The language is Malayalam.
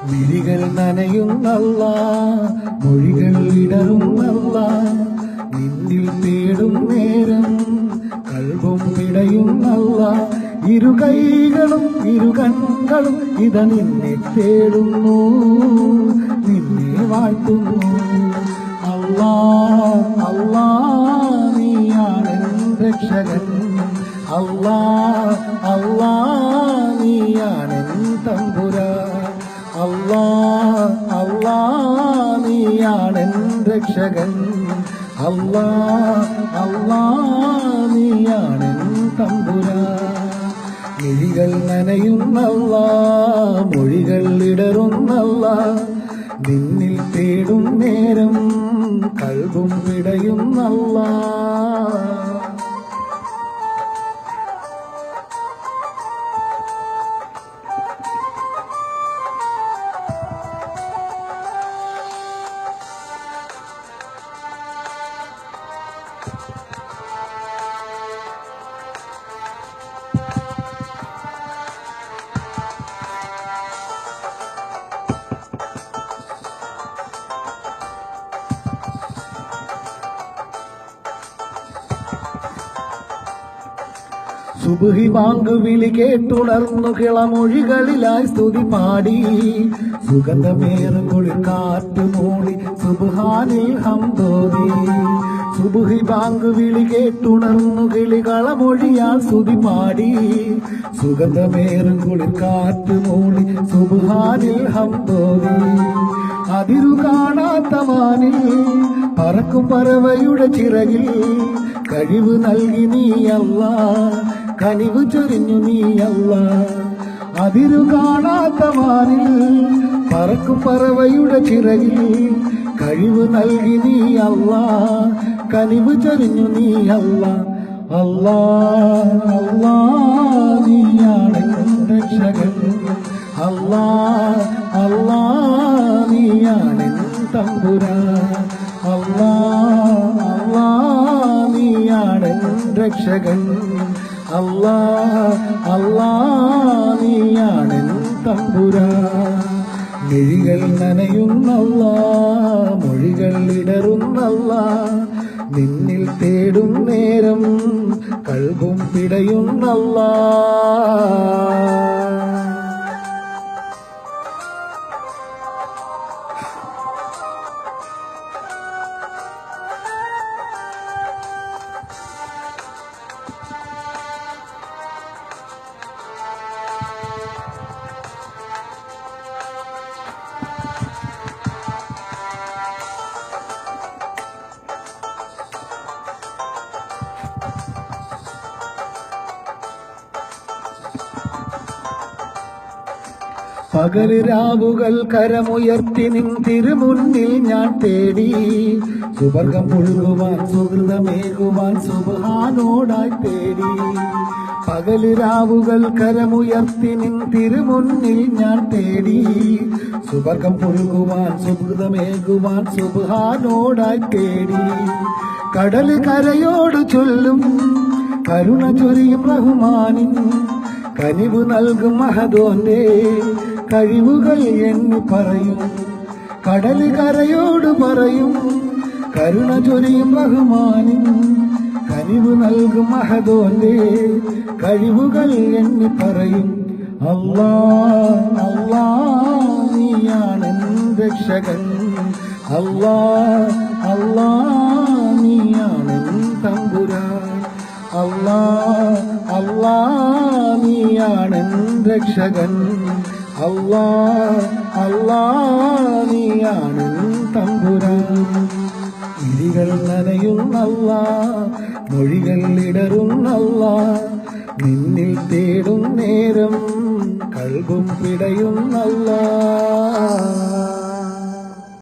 വിഴികൾ നനയുന്നല്ല, മൊഴികൾ ഇടറുന്നല്ല, നിന്നിൽ തേടും നേരം കൽബും പിടയുന്നല്ല. ഇരു കൈകളും ഇരു കണ്ണുകളും ഇത നിന്നെ തേടുന്നു, നിന്നെ വാഴ്ത്തുന്നു. അല്ലാ അല്ലാ നീയാണ് രക്ഷകൻ, അല്ലാ അല്ലാ നീയാണ് തമ്പുരാൻ, അല്ലാ അല്ലാ നീയാണ് രക്ഷകൻ, അല്ലാ അല്ലാ നീയാണ് തമ്പുരാൻ. മിഴികൾ നനയുന്നല്ല, മൊഴികൾ ഇടറുന്നല്ല, നിന്നിൽ തേടും നേരം കൽബും പിടയുന്നല്ല. സുബ്ഹി ബാങ്ക് വിളി കേട്ടുണർന്നു കിളമൊഴികളിലായി സ്തുതി പാടി, സുഗന്ധമേറും കുളിർക്കാറ്റ് മൂടി സുബ്ഹാനിൽ ഹംദോദി. സുബ്ഹി ബാങ്ക് വിളി കേട്ടുണർന്നു കിളികളമൊഴിയാൽ സ്തുതി പാടി, സുഗന്ധമേറും കുളിർക്കാറ്റ് മൂടി സുബ്ഹാനിൽ ഹംദോദി. അതിരു കാണാത്ത വാനിൽ പറക്കും പറവയുടെ ചിറകിൽ കഴിവ് നൽകി നീയല്ലാ, കനിവ് ചൊരിഞ്ഞു നീയല്ലാ. അതിരു കാണാത്ത വാനിൽ പറക്കും പറവയുടെ ചിറകിൽ കഴിവ് നൽകി നീയല്ലാ, കനിവ് ചൊരിഞ്ഞു നീയല്ലാ. അല്ലാ അല്ലാ നീയാണ് രക്ഷകൻ, അല്ലാ അല്ലാ നീയാണ് തമ്പുരാൻ, അല്ലാ അല്ലാ നീയാണ് രക്ഷകൻ, അല്ലാ അല്ലാ നീയാണ് തമ്പുരാൻ. മിഴികൾ നനയുന്നല്ല, മൊഴികൾ ഇടറുന്നല്ല, നിന്നിൽ തേടും നേരം കൽബും പിടയുന്നല്ല. പകല് രാവുകൾ കരമുയർത്തി നിൻ തിരുമുന്നിൽ ഞാൻ തേടി, സുവർഗം പുഴുകുവാൻ സുഹൃതമേകുവാൻ സുബ്ഹാനോടായി തേടി. പകല് രാവുകൾ കരമുയർത്തി നിൻ തിരുമുന്നിൽ ഞാൻ തേടി, സുവർഗം പുഴുകുവാൻ സുഹൃതമേകുവാൻ സുബ്ഹാനോടായി തേടി. കടല് കരയോട് ചൊല്ലും കരുണ ചൊരിയും റഹ്മാനിൻ, കനിവ് നൽകും മഹദോന്റെ കഴിവുകൾ എന്ന് പറയും. കടല് കരയോട് പറയും കരുണ ചൊരിയും റഹ്മാനിൻ, കനിവ് നൽകും മഹദോന്റെ കഴിവുകൾ എന്ന് പറയും. അല്ലാ അല്ലാ നീയാണ് രക്ഷകൻ, അല്ലാ അല്ലാ നീയാണ് തമ്പുരാൻ, അല്ലാ അല്ലാ നീയാണ് രക്ഷകൻ, അല്ലാ അല്ലാ നീയാണ് തമ്പുരാൻ. വിഴികൾ നനയുന്നല്ല, മൊഴികൾ ഇടറുന്നല്ല, നിന്നിൽ തേടും നേരം കൽബും പിടയുന്നല്ല.